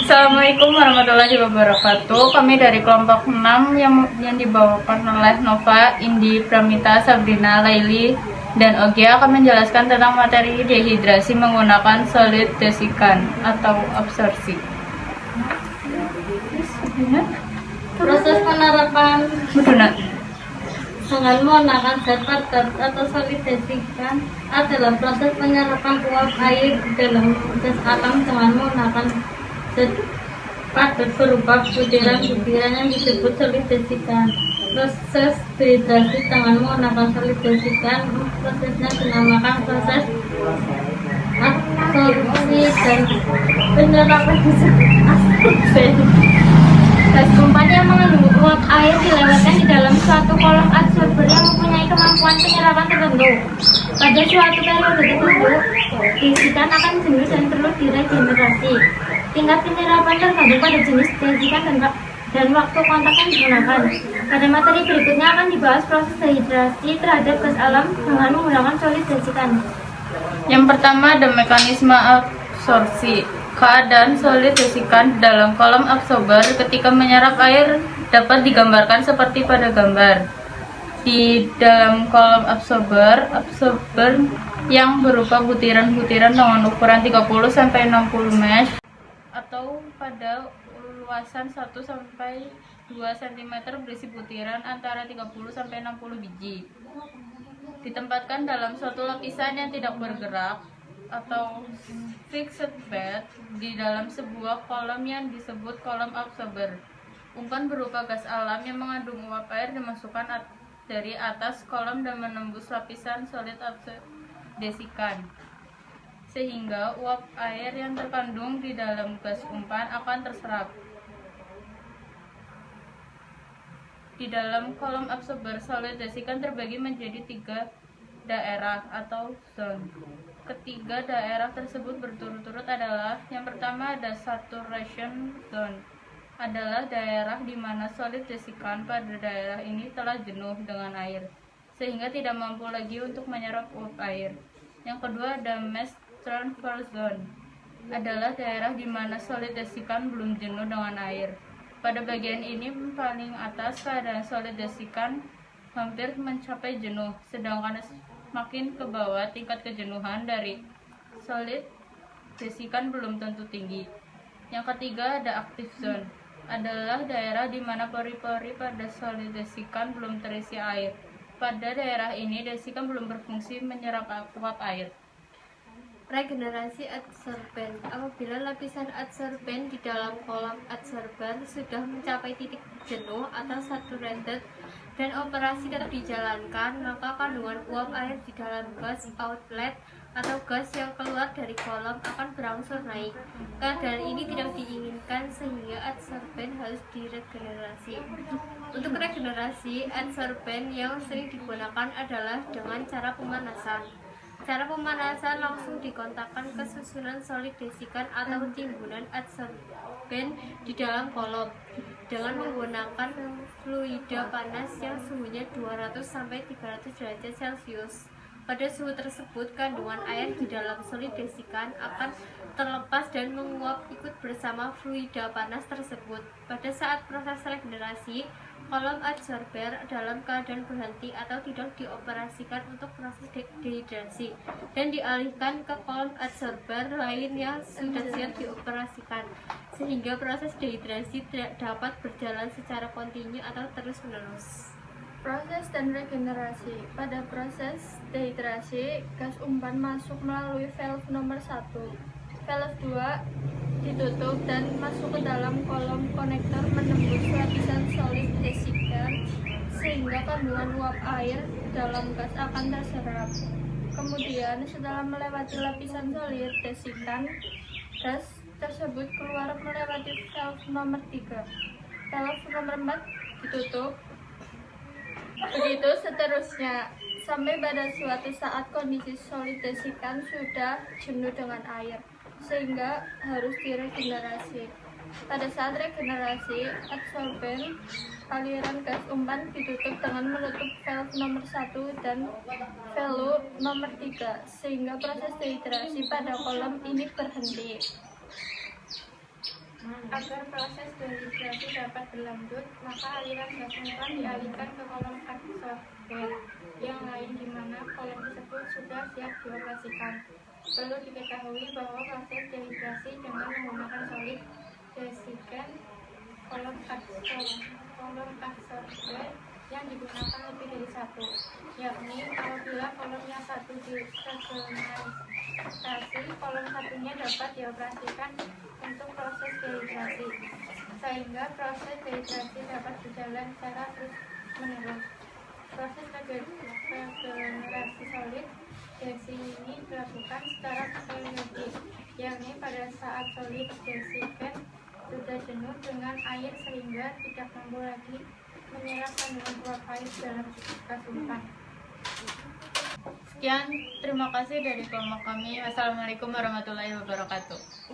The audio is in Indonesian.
Assalamualaikum warahmatullahi wabarakatuh. Kami dari kelompok 6 yang dibawakan oleh Nova, Indi, Pramita, Sabrina, Laili, dan Ogia akan menjelaskan tentang materi dehidrasi menggunakan solid desikan atau absorpsi. Proses penerapan dengan menggunakan zat padat atau solid desikan adalah proses penyerapan uap air dalam gas alam dengan menggunakan zat padat berupa butiran-butiran yang disebut solid desikan. Proses dehidrasi dengan menggunakan solid desikan, prosesnya dinamakan proses absorpsi dan penerapan disebut absorpsi. Gas umpan yang mengandung uap air dilewatkan di dalam suatu kolom adsorber yang mempunyai kemampuan penyerapan tertentu. Pada suatu periode tertentu, desikan akan jenuh dan perlu diregenerasi. Tingkat penyerapan tergantung pada jenis desikan dan waktu kontak yang digunakan. Pada materi berikutnya akan dibahas proses dehidrasi terhadap gas alam dengan menggunakan solid desikan. Yang pertama ada mekanisme absorpsi. Keadaan solid desikan dalam kolom absorber ketika menyerap air dapat digambarkan seperti pada gambar. Di dalam kolom absorber yang berupa butiran-butiran dengan ukuran 30-60 mesh atau pada luasan 1-2 cm berisi butiran antara 30-60 biji. Ditempatkan dalam suatu lapisan yang tidak bergerak atau fixed bed di dalam sebuah kolom yang disebut kolom absorber. Umpan berupa gas alam yang mengandung uap air dimasukkan dari atas kolom dan menembus lapisan solid desikan, sehingga uap air yang terkandung di dalam gas umpan akan terserap. Di dalam kolom absorber, solid desikan terbagi menjadi 3 daerah atau zone. Ketiga daerah tersebut berturut-turut adalah: yang pertama ada saturation zone, adalah daerah di mana solid desikan pada daerah ini telah jenuh dengan air sehingga tidak mampu lagi untuk menyerap uap air. Yang kedua ada mass transfer zone, adalah daerah di mana solid desikan belum jenuh dengan air. Pada bagian ini paling atas keadaan solid desikan hampir mencapai jenuh, sedangkan makin ke bawah tingkat kejenuhan dari solid desikan belum tentu tinggi. Yang ketiga ada active zone, adalah daerah di mana pori-pori pada solid desikan belum terisi air. Pada daerah ini desikan belum berfungsi menyerap uap air. Regenerasi adsorben. Apabila lapisan adsorben di dalam kolom adsorber sudah mencapai titik jenuh atau saturated dan operasi tetap dijalankan, maka kandungan uap air di dalam gas outlet atau gas yang keluar dari kolom akan berangsur naik. Keadaan ini tidak diinginkan sehingga adsorben harus diregenerasi. Untuk regenerasi adsorben yang sering digunakan adalah dengan cara pemanasan. Cara pemanasan langsung dikontakkan ke susunan solid desikan atau timbunan adsorben di dalam kolom dengan menggunakan fluida panas yang suhunya 200-300 derajat Celcius. Pada suhu tersebut, kandungan air di dalam solid desikan akan terlepas dan menguap ikut bersama fluida panas tersebut. Pada saat proses regenerasi, kolom adsorber dalam keadaan berhenti atau tidak dioperasikan untuk proses dehidrasi dan dialihkan ke kolom adsorber lain yang sudah siap dioperasikan, sehingga proses dehidrasi tidak dapat berjalan secara kontinu atau terus-menerus. Proses dan regenerasi. Pada proses dehidrasi, gas umpan masuk melalui valve nomor 1. Valve 2 ditutup dan masuk ke dalam kolom konektor menembus lapisan solid desikan sehingga kandungan uap air dalam gas akan terserap. Kemudian setelah melewati lapisan solid desikan, gas tersebut keluar melewati valve nomor 3. Valve nomor 4 ditutup. Begitu seterusnya sampai pada suatu saat kondisi solid desikan sudah jenuh dengan air sehingga harus diregenerasi. Pada saat regenerasi, adsorben aliran gas umpan ditutup dengan menutup valve nomor 1 dan valve nomor 3 sehingga proses dehidrasi pada kolom ini berhenti. Agar proses dehidrasi dapat berlanjut, maka aliran gas umpan dialihkan ke kolom adsorber yang lain di mana kolom tersebut sudah siap dioperasikan. Perlu diketahui bahwa proses dehidrasi dengan menggunakan solid desikan kolom adsorber yang digunakan lebih dari satu, yakni apabila kolomnya satu diregenerasi, kolom satunya dapat dioperasikan untuk proses dehidrasi, sehingga proses dehidrasi dapat berjalan secara terus menerus. Proses regenerasi solid desi ini dilakukan secara periodik, yakni pada saat solid desikan sudah jenuh dengan air sehingga tidak mampu lagi menyerap kandungan uap air dalam gas umpan. Sekian, terima kasih dari kelompok kami. Wassalamualaikum warahmatullahi wabarakatuh.